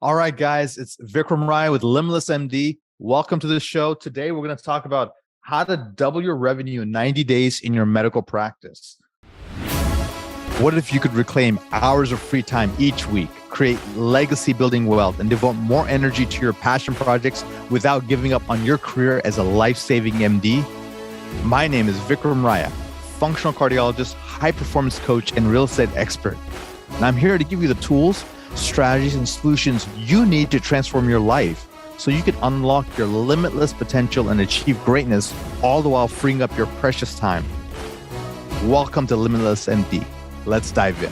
All right, guys, it's Vikram Raya with Limitless MD. Welcome to the show. Today, we're going to talk about how to double your revenue in 90 days in your medical practice. What if you could reclaim hours of free time each week, create legacy building wealth, and devote more energy to your passion projects without giving up on your career as a life-saving MD? My name is Vikram Raya, functional cardiologist, high-performance coach, and real estate expert. And I'm here to give you the tools, strategies, and solutions you need to transform your life so you can unlock your limitless potential and achieve greatness, all the while freeing up your precious time. Welcome to Limitless MD. Let's dive in.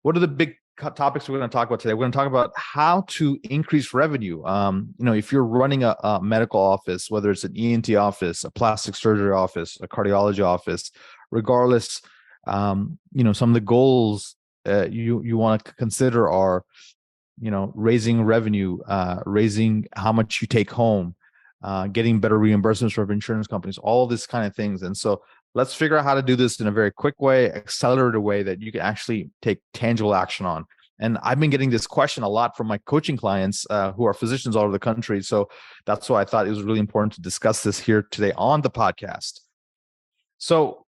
What are the big topics we're going to talk about today? We're going to talk about how to increase revenue. If you're running a medical office, whether it's an ENT office, a plastic surgery office, a cardiology office, regardless, some of the goals you want to consider are, raising revenue, raising how much you take home, getting better reimbursements from insurance companies, all of these kind of things. And so let's figure out how to do this in a very quick way, accelerated way that you can actually take tangible action on. And I've been getting this question a lot from my coaching clients who are physicians all over the country. So that's why I thought it was really important to discuss this here today on the podcast. So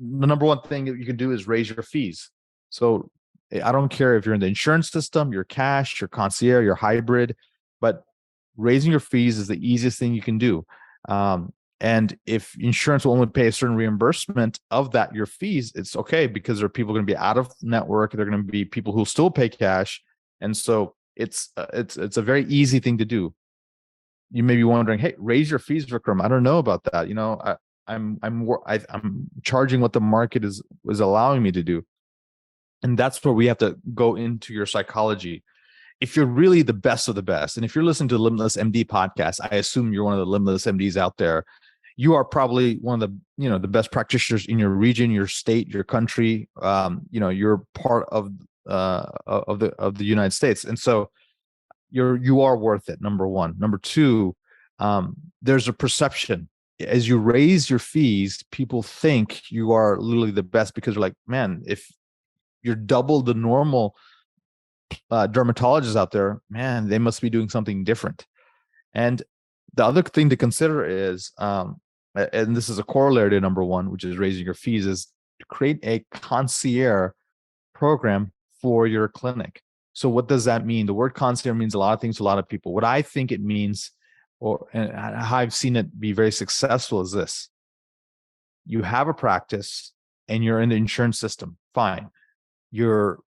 the number one thing that you can do is raise your fees. So I don't care if you're in the insurance system, your cash, your concierge, your hybrid, but raising your fees is the easiest thing you can do. And if insurance will only pay a certain reimbursement of that, your fees, it's okay because there are people going to be out of network. They're going to be people who still pay cash. And so it's a very easy thing to do. You may be wondering, hey, raise your fees, Vikram. I don't know about that. I'm charging what the market is allowing me to do. And that's where we have to go into your psychology. If you're really the best of the best, and if you're listening to the Limitless MD podcast, I assume you're one of the Limitless MDs out there. You are probably one of the best practitioners in your region, your state, your country. You're part of the United States, and so you are worth it. Number one. Number two, there's a perception. As you raise your fees, people think you are literally the best because they're like, man, if you're double the normal dermatologists out there, man, they must be doing something different. And the other thing to consider is, and this is a corollary to number one, which is raising your fees, is to create a concierge program for your clinic. So what does that mean? The word concierge means a lot of things to a lot of people. What I think it means, and how I've seen it be very successful, is this. You have a practice and you're in the insurance system. Fine. You're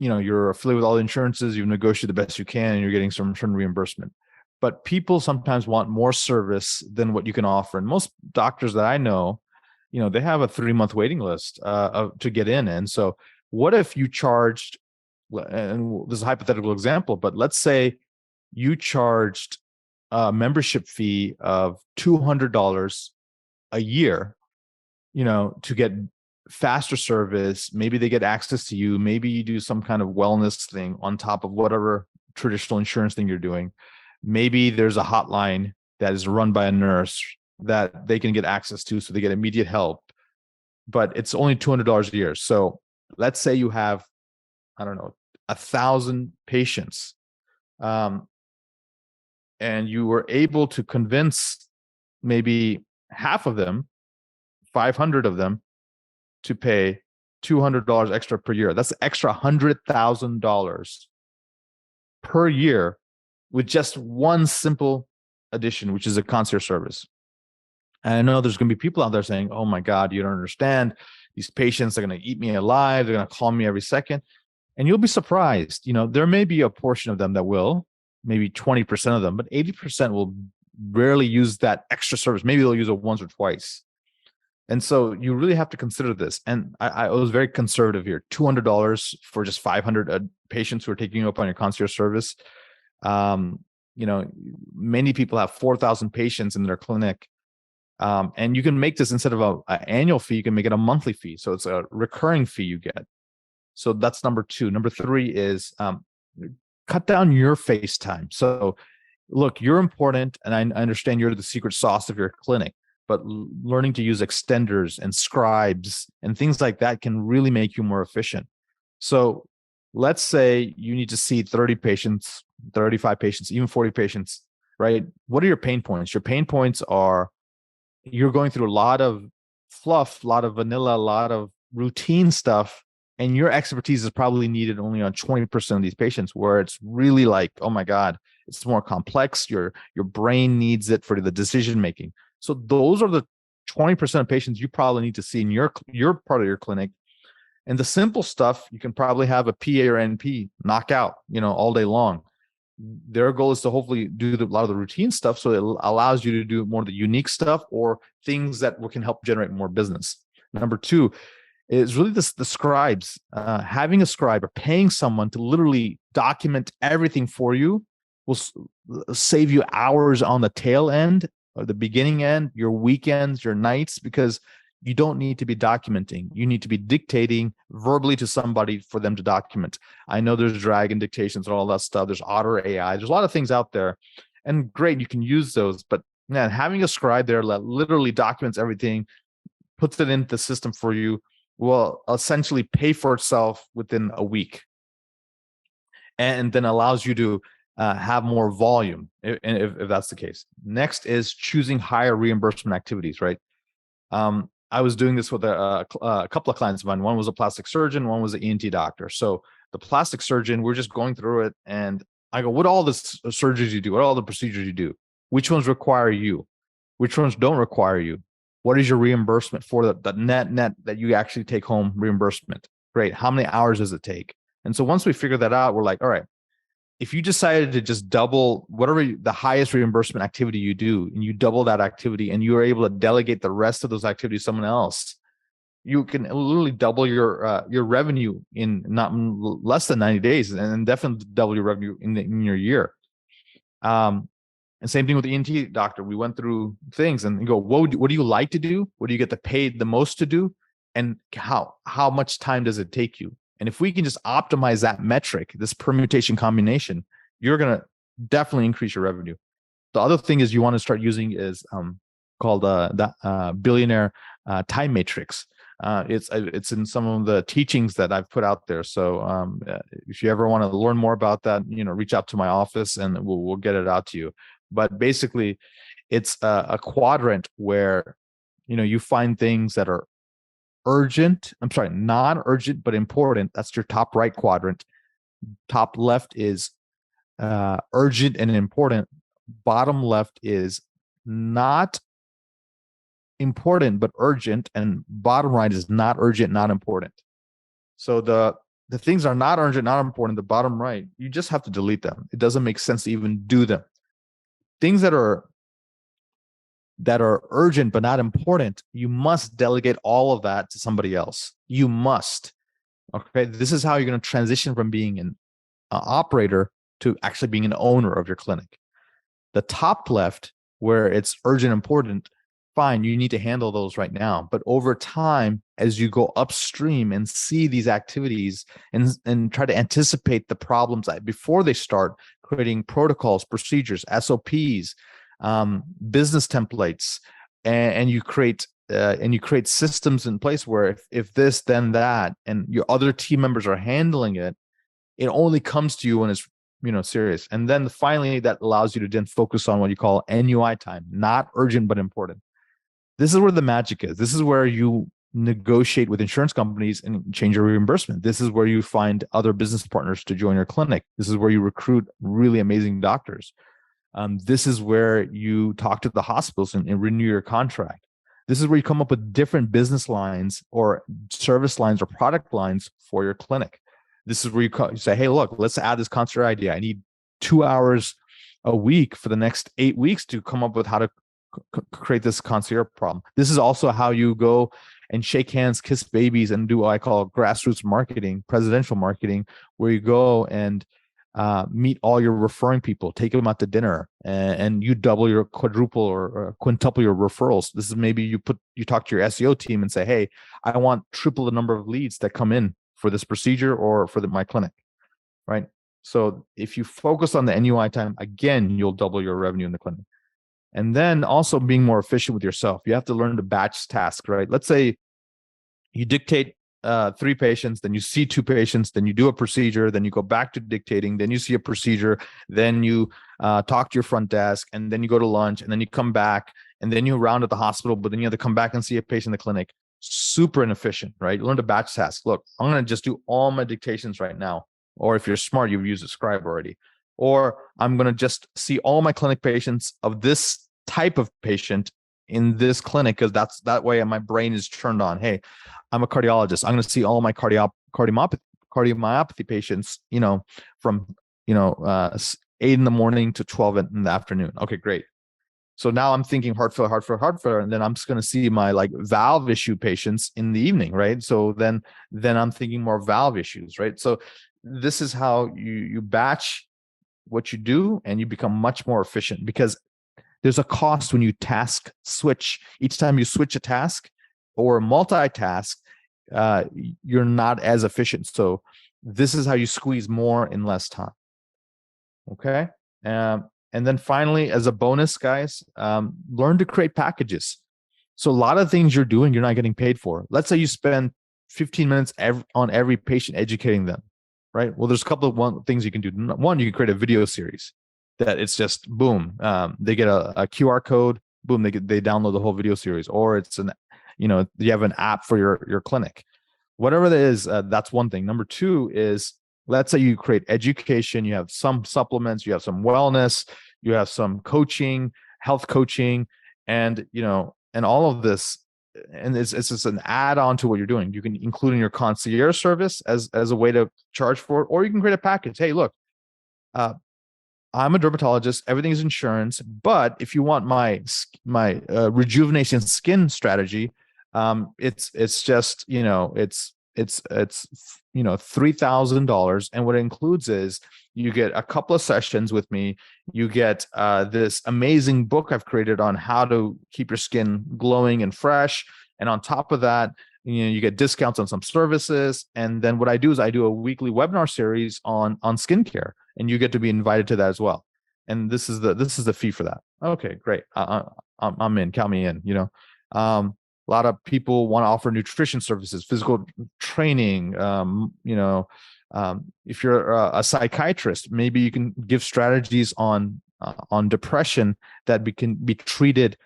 affiliated with all the insurances, you've negotiated the best you can, and you're getting some reimbursement. But people sometimes want more service than what you can offer. And most doctors that I know, they have a 3-month waiting list to get in. And so what if you charged, and this is a hypothetical example, but let's say you charged a membership fee of $200 a year, to get faster service. Maybe they get access to you. Maybe you do some kind of wellness thing on top of whatever traditional insurance thing you're doing. Maybe there's a hotline that is run by a nurse that they can get access to so they get immediate help, but it's only $200 a year. So let's say you have, 1,000 patients, and you were able to convince maybe half of them, 500 of them, to pay $200 extra per year. That's extra $100,000 per year with just one simple addition, which is a concierge service. And I know there's going to be people out there saying, oh my God, you don't understand. These patients are going to eat me alive. They're going to call me every second. And you'll be surprised. There may be a portion of them that will, maybe 20% of them, but 80% will rarely use that extra service. Maybe they'll use it once or twice. And so you really have to consider this. And I was very conservative here. $200 for just 500 patients who are taking you up on your concierge service. Many people have 4,000 patients in their clinic. And you can make this, instead of an annual fee, you can make it a monthly fee. So it's a recurring fee you get. So that's number two. Number three is cut down your face time. So look, you're important, and I understand you're the secret sauce of your clinic. But learning to use extenders and scribes and things like that can really make you more efficient. So let's say you need to see 30 patients, 35 patients, even 40 patients, right? What are your pain points? Your pain points are you're going through a lot of fluff, a lot of vanilla, a lot of routine stuff, and your expertise is probably needed only on 20% of these patients, where it's really like, oh my God, it's more complex. Your brain needs it for the decision making. So those are the 20% of patients you probably need to see in your part of your clinic. And the simple stuff, you can probably have a PA or NP knock out, all day long. Their goal is to hopefully do a lot of the routine stuff, so it allows you to do more of the unique stuff or things that can help generate more business. Number two is really the scribes. Having a scribe or paying someone to literally document everything for you will save you hours on the tail end or the beginning end, your weekends, your nights, because you don't need to be documenting. You need to be dictating verbally to somebody for them to document. I know there's dragon dictations and all that stuff. There's Otter AI. There's a lot of things out there. And great, you can use those. But man, having a scribe there that literally documents everything, puts it into the system for you, will essentially pay for itself within a week. And then allows you to have more volume, if that's the case. Next is choosing higher reimbursement activities, right? I was doing this with a couple of clients of mine. One was a plastic surgeon, one was an ENT doctor. So the plastic surgeon, we're just going through it, and I go, what are all the surgeries you do? What are all the procedures you do? Which ones require you? Which ones don't require you? What is your reimbursement for the net that you actually take home reimbursement? Great. How many hours does it take? And so once we figure that out, we're like, all right, if you decided to just double whatever the highest reimbursement activity you do, and you double that activity and you're able to delegate the rest of those activities to someone else, you can literally double your revenue in not less than 90 days, and definitely double your revenue in your year. And same thing with the ENT doctor. We went through things and go, what do you like to do? What do you get paid the most to do? And how much time does it take you? And if we can just optimize that metric, this permutation combination, you're going to definitely increase your revenue. The other thing is you want to start using is called the billionaire time matrix. It's in some of the teachings that I've put out there. So if you ever want to learn more about that, reach out to my office and we'll get it out to you. But basically, it's a quadrant where you find things that are non-urgent but important. That's your top right quadrant. Top left is urgent and important. Bottom left is not important but urgent, and bottom right is not urgent, not important. So the things are not urgent, not important. The bottom right, you just have to delete them. It doesn't make sense to even do them. Things that are urgent but not important, you must delegate all of that to somebody else. You must. Okay, this is how you're going to transition from being an operator to actually being an owner of your clinic. The top left, where it's urgent, important, fine, you need to handle those right now. But over time, as you go upstream and see these activities and try to anticipate the problems before they start, creating protocols, procedures, SOPs, business templates, and you create systems in place where if this, then that, and your other team members are handling it, it only comes to you when it's serious. And then finally, that allows you to then focus on what you call NUI time, not urgent but important. This is where the magic is. This is where you negotiate with insurance companies and change your reimbursement. This is where you find other business partners to join your clinic. This is where you recruit really amazing doctors. This is where you talk to the hospitals and renew your contract. This is where you come up with different business lines or service lines or product lines for your clinic. This is where you say, hey, look, let's add this concierge idea. I need 2 hours a week for the next 8 weeks to come up with how to create this concierge problem. This is also how you go and shake hands, kiss babies, and do what I call grassroots marketing, presidential marketing, where you go and meet all your referring people, take them out to dinner, and you double your quadruple or quintuple your referrals. This is maybe you talk to your SEO team and say, hey, I want triple the number of leads that come in for this procedure or for my clinic, right? So if you focus on the NUI time, again, you'll double your revenue in the clinic. And then also being more efficient with yourself. You have to learn to batch task, right? Let's say you dictate 3 patients, then you see 2 patients, then you do a procedure, then you go back to dictating, then you see a procedure, then you talk to your front desk, and then you go to lunch, and then you come back, and then you round at the hospital, but then you have to come back and see a patient in the clinic. Super inefficient, right? You learn to batch task. Look, I'm going to just do all my dictations right now. Or if you're smart, you've used a scribe already. Or I'm going to just see all my clinic patients of this type of patient in this clinic, because that way my brain is turned on. Hey, I'm a cardiologist. I'm going to see all my cardiomyopathy patients, from 8 in the morning to 12 in the afternoon. Okay, great. So now I'm thinking heart failure, and then I'm just going to see my valve issue patients in the evening, right? So then I'm thinking more valve issues, right? So this is how you batch what you do, and you become much more efficient, because there's a cost when you task switch. Each time you switch a task or multitask, you're not as efficient. So this is how you squeeze more in less time. Okay. And then finally, as a bonus, guys, learn to create packages. So a lot of things you're doing, you're not getting paid for. Let's say you spend 15 minutes on every patient educating them, right? Well, there's a couple of things you can do. One, you can create a video series that it's just boom. They get a QR code, boom, they download the whole video series. Or it's you have an app for your clinic. Whatever that is, that's one thing. Number 2 is, let's say you create education, you have some supplements, you have some wellness, you have some coaching, health coaching, and all of this, and it's just an add-on to what you're doing. You can include in your concierge service as a way to charge for it, or you can create a package. Hey, look, I'm a dermatologist, everything is insurance, but if you want my rejuvenation skin strategy, it's just it's $3,000, and what it includes is you get a couple of sessions with me. You get this amazing book I've created on how to keep your skin glowing and fresh, and on top of that, you get discounts on some services. And then what I do is I do a weekly webinar series on skincare, and you get to be invited to that as well. And this is the fee for that. Okay, great. I'm in. Count me in. A lot of people want to offer nutrition services, physical training. If you're a psychiatrist, maybe you can give strategies on depression that can be treated,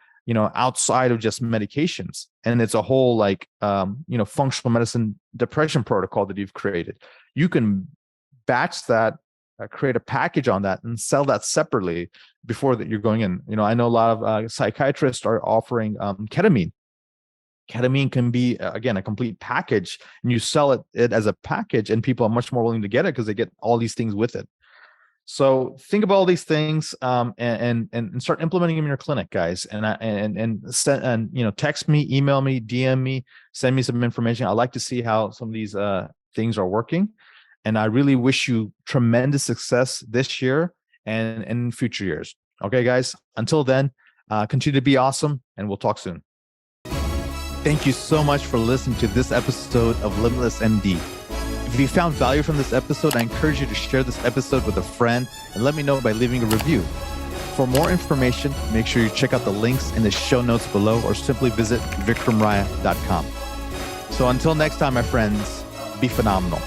outside of just medications. And it's a whole functional medicine depression protocol that you've created. You can batch that, create a package on that, and sell that separately before that you're going in. I know a lot of psychiatrists are offering ketamine. Ketamine can be, again, a complete package, and you sell it as a package, and people are much more willing to get it because they get all these things with it. So think about all these things, and start implementing them in your clinic, guys. And text me, email me, DM me, send me some information. I'd like to see how some of these things are working. And I really wish you tremendous success this year and in future years. Okay, guys. Until then, continue to be awesome, and we'll talk soon. Thank you so much for listening to this episode of Limitless MD. If you found value from this episode, I encourage you to share this episode with a friend and let me know by leaving a review. For more information, make sure you check out the links in the show notes below, or simply visit vikramraya.com. So until next time, my friends, be phenomenal.